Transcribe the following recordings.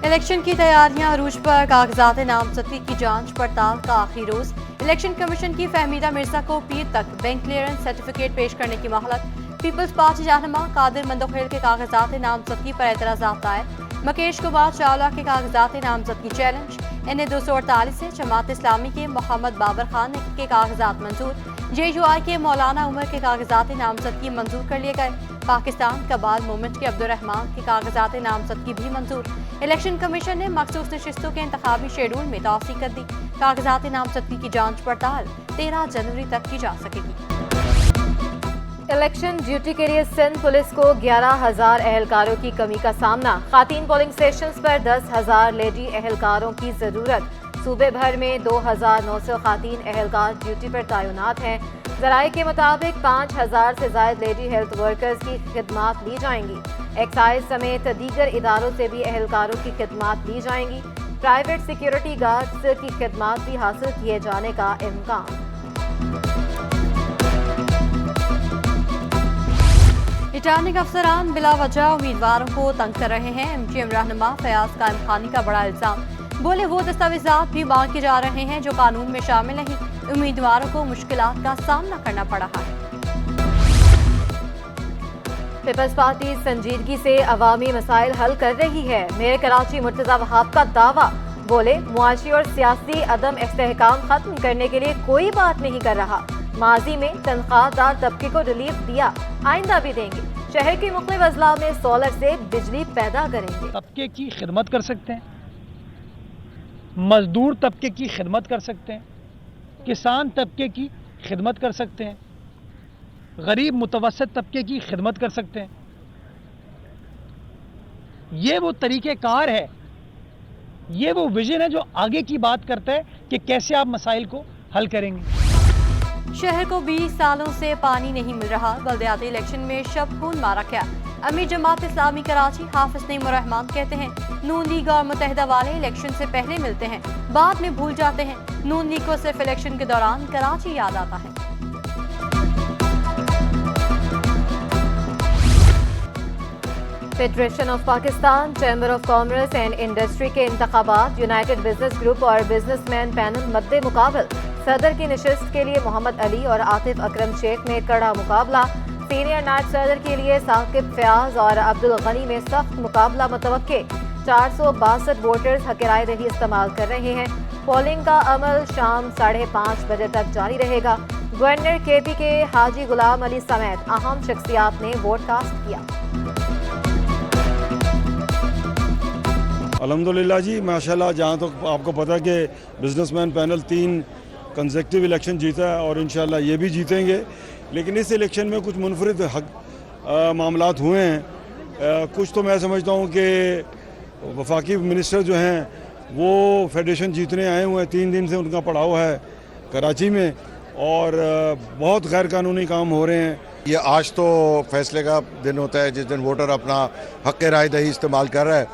Election की तैयारियां अरूज पर, कागजात नामजदगी की जांच पड़ताल का आखिरी रोज। इलेक्शन कमीशन की फहमीदा मिर्जा को पीर तक बैंक क्लियरेंस सर्टिफिकेट पेश करने की मोहलत। पीपल्स पार्टी रहनुमा कादिर मंदोखेल के कागजात नामजदगी पर एतराज़ात दायर। मुकेश कुमार चावला के कागजात नामजदगी चैलेंज। इन्हें 248 से जमात इस्लामी के मोहम्मद बाबर खान के कागजात मंजूर। JUI के मौलाना उमर के कागजात नामजदगी मंजूर कर लिए गए। पाकिस्तान कबाल मूवमेंट के अब्दुर्रहमान के कागजात नामजदगी भी मंजूर। इलेक्शन कमीशन ने मखसूस नशिस्तों के इंतखाबी शेड्यूल में तौसीक कर दी। कागजात नामजदगी की जांच पड़ताल 13 जनवरी तक की जा सकेगी। इलेक्शन ड्यूटी के लिए सिंध पुलिस को 11,000 एहलकारों की कमी का सामना। खातीन पोलिंग स्टेशंस पर 10,000 लेडी एहलकारों की जरूरत। सूबे भर में 2,900 खातीन एहलकार ड्यूटी पर तैनात हैं। ज़राए के मुताबिक 5,000 से ज़ायद लेडी हेल्थ वर्कर्स की खिदमात ली जाएंगी। एक्साइज समेत दीगर इदारों से भी एहलकारों की खिदमात ली जाएंगी। प्राइवेट सिक्योरिटी गार्ड्स की खिदमात भी हासिल किए जाने का इम्कान। रिटर्निंग अफसरान बिला वजह उम्मीदवारों को तंग कर रहे हैं। MGM रहनुमा फयाज कायम खानी का बड़ा इल्जाम। बोले वो दस्तावेजात भी मांगे जा रहे हैं जो कानून में शामिल नहीं। उम्मीदवारों को मुश्किलात का सामना करना पड़ रहा है। पीपल्स पार्टी संजीदगी से अवामी मसाइल हल कर रही है। मेयर कराची मुर्तजा वहाब का दावा। बोले मुआशी और सियासी अदम इस्तेहकाम खत्म करने के लिए कोई बात नहीं कर रहा। माजी में तनख्वाहदार तबके को रिलीफ दिया, आइंदा भी देंगे। शहर के मुख्तलिफ अजला में सोलर से बिजली पैदा करेंगे। तबके की खिदमत कर सकते हैं, मजदूर तबके की खिदमत कर सकते हैं, किसान तबके की खिदमत कर सकते हैं, गरीब मुतवसत तबके की खिदमत कर सकते हैं। ये वो तरीक़ेकार है, ये वो विजन है जो आगे की बात करता है कि कैसे आप मसाइल को हल करेंगे। शहर को 20 सालों से पानी नहीं मिल रहा। बल्दियाती इलेक्शन में शब खून मारा गया। अमीर जमात इस्लामी कराची हाफिज नईमुर रहमान कहते हैं नून लीग और मुत्तहिदा वाले इलेक्शन से पहले मिलते हैं, बाद में भूल जाते हैं। नून लीग को सिर्फ इलेक्शन के दौरान कराची याद आता है। Federation of Pakistan, chamber of commerce and industry के इंतखाबात। यूनाइटेड बिजनेस ग्रुप और बिजनेसमैन पैनल मद्दे मुकाबल। सदर की नशिस्त के लिए मोहम्मद अली और आतिफ अकरम शेख में कड़ा मुकाबला। सीनियर नायब सदर के लिए साकिब फयाज और अब्दुल गनी में सख्त मुकाबला मुतवक्के। 462 वोटर्स हक राय दही इस्तेमाल कर रहे हैं। पोलिंग का अमल शाम 5:30 बजे तक जारी रहेगा। गवर्नर KP के हाजी गुलाम अली समेत अहम शख्सियात ने वोट कास्ट किया। अल्हम्दुलिल्लाह जी, माशाल्लाह। जहाँ तक आपको पता है कि बिजनेसमैन पैनल 3 कंसेक्टिव इलेक्शन जीता है और इंशाल्लाह ये भी जीतेंगे। लेकिन इस इलेक्शन में कुछ मुनफरिद मामलात हुए हैं। कुछ तो मैं समझता हूँ कि वफाकी मिनिस्टर जो हैं वो फेडरेशन जीतने आए हुए हैं। 3 दिन से उनका पड़ाव है कराची में और बहुत गैर कानूनी काम हो रहे हैं। ये आज तो फैसले का दिन होता है जिस दिन वोटर अपना हक राय दही इस्तेमाल कर रहा है,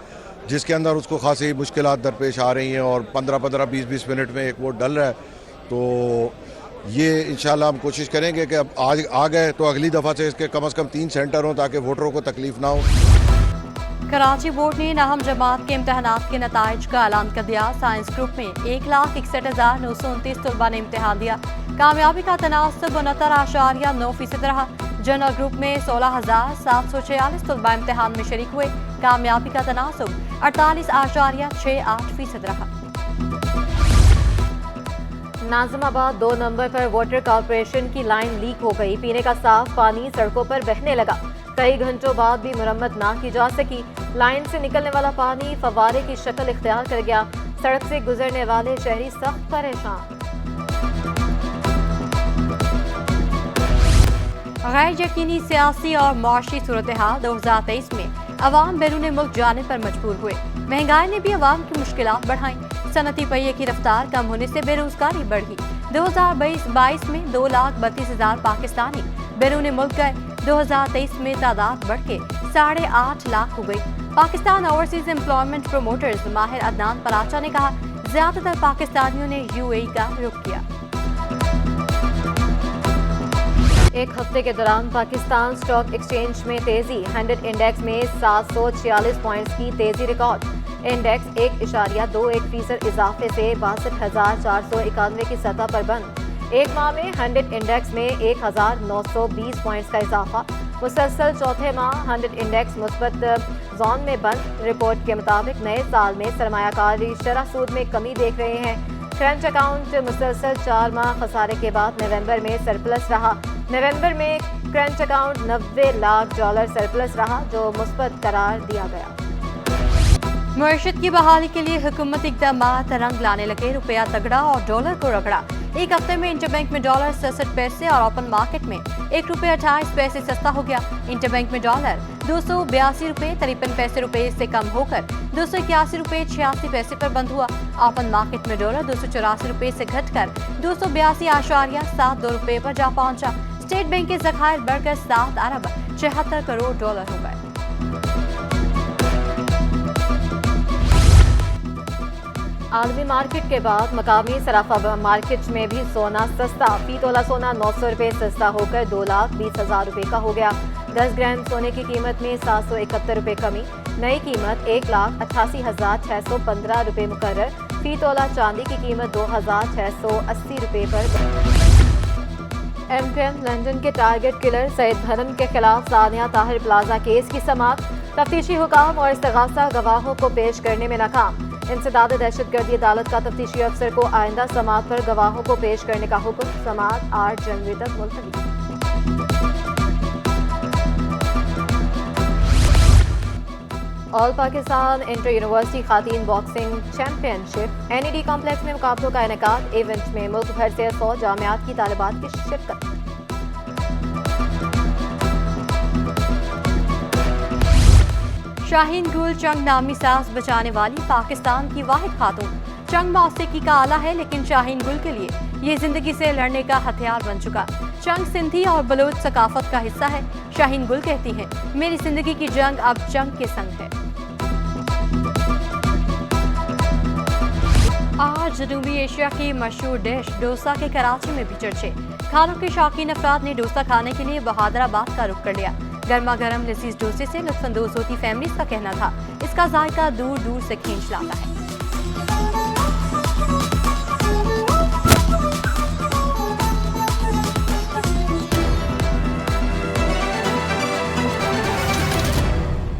जिसके अंदर उसको खासी मुश्किलात दरपेश आ रही हैं और 15-15, 20-20 मिनट में एक वोट डल रहा है। तो ये इंशाल्लाह हम कोशिश करेंगे कि अब आज आ गए तो अगली दफ़ा से इसके कम से कम 3 सेंटर हों ताकि वोटरों को तकलीफ ना हो। कराची बोर्ड ने नाहम जमात के इम्तहानात के नताइज का ऐलान कर दिया। साइंस ग्रुप में 1,61,929 तलबा ने इम्तहान दिया। कामयाबी का तनासब 69.9% रहा। जनरल ग्रुप में 16,746 तलबा इम्तहान में शरीक हुए। कामयाबी का तनासब 48.68% रहा। नाज़िमाबाद 2 नंबर पर वाटर कॉर्पोरेशन की लाइन लीक हो गई। पीने का साफ पानी सड़कों पर बहने लगा। कई घंटों बाद भी मुरम्मत ना की जा सकी। लाइन से निकलने वाला पानी फव्वारे की शक्ल इख्तियार कर गया। सड़क से गुजरने वाले शहरी सख्त परेशान। गैर यकीनी सियासी और माशी सूरत हाल। 2023 में अवाम बैरून मुल्क जाने पर मजबूर हुए। महंगाई ने भी अवाम की मुश्किलात बढ़ाई। सनती पहिए की रफ्तार कम होने से बेरोजगारी बढ़ी। 2022 में 2,32,000 पाकिस्तानी बैरून मुल्क गए। 2023 में तादाद बढ़ के 8.5 लाख हो गई। पाकिस्तान ओवरसीज एम्प्लॉयमेंट प्रोमोटर्स माहिर अदनान पराचा ने कहा ज्यादातर पाकिस्तानियों ने UAE का रुख किया। एक हफ्ते के दौरान पाकिस्तान स्टॉक एक्सचेंज में तेजी। 100 इंडेक्स में 746 पॉइंट्स की तेजी रिकॉर्ड। इंडेक्स 1.21% इजाफे से 62,491 की सतह पर बंद। एक माह में 100 इंडेक्स में 1,920 पॉइंट्स का इजाफा। मुसलसल चौथे माह 100 इंडेक्स मुस्बत जोन में बंद। रिपोर्ट के मुताबिक नए साल में सरमायाकारी शरह सूद में कमी देख रहे हैं। करंट अकाउंट मुसलसल 4 माह खसारे के बाद नवंबर में सरप्लस रहा। नवंबर में करंट अकाउंट $90 लाख सरप्लस रहा, जो मुस्बत करार दिया गया। मईशत की बहाली के लिए हुकूमत इक़दामात रंग लाने लगे। रुपया तगड़ा और डॉलर को रगड़ा। एक हफ्ते में इंटरबैंक में डॉलर 67 पैसे और ओपन मार्केट में ₹1.28 सस्ता हो गया। इंटरबैंक में डॉलर ₹282.53 रुपए से कम होकर ₹281.86 पर बंद हुआ। ओपन मार्केट में डॉलर ₹284 से घटकर $282.72 पर जा पहुंचा। स्टेट बैंक के ज़खायर बढ़कर $7 अरब 76 करोड़ हो गए। आलमी मार्केट के बाद मकामी सराफा मार्केट में भी सोना सस्ता। फी तोला सोना ₹900 सस्ता होकर ₹2,20,000 का हो गया। 10 ग्राम सोने की कीमत में ₹771 कमी। नई कीमत ₹1,88,615 मुकर्रर। फी तोला चांदी की कीमत ₹2,680 पर। एमकेएम लंदन के टारगेट किलर सईद भरम के खिलाफ सानिया ताहिर प्लाजा केस की समाअत। तफ्तीशी हुकाम और इस्तगासा गवाहों को पेश करने में नाकाम। इंसदाद दहशतगर्दी अदालत का तफ्तीशी अफसर को आइंदा समाअत पर गवाहों को पेश करने का हुक्म। समाअत 8 जनवरी तक मुलतवी। ऑल पाकिस्तान इंटर यूनिवर्सिटी खातीन बॉक्सिंग चैंपियनशिप NED कॉम्प्लेक्स में मुकाबलों का इनेकाद। इवेंट में मुल्क भर से 100 जामियात की तालिबात की शिरकत। शाहीन गुल चंग नामी सांस बचाने वाली पाकिस्तान की वाहिद खातून। चंग मौसीकी का आला है, लेकिन शाहीन गुल के लिए ये जिंदगी से लड़ने का हथियार बन चुका। चंग सिंधी और बलोच सकाफत का हिस्सा है। शाहीन गुल कहती हैं, मेरी जिंदगी की जंग अब चंग के संग है। आज जनूबी एशिया की मशहूर डिश डोसा के कराची में भी चर्चे। खानों के शौकीन अफराद ने डोसा खाने के लिए बहादराबाद का रुख कर लिया। गर्मा गर्म लजीज डोसे से लुत्फानंदोज होती फैमिलीज का कहना था, इसका जायका दूर दूर से खींच लाता है।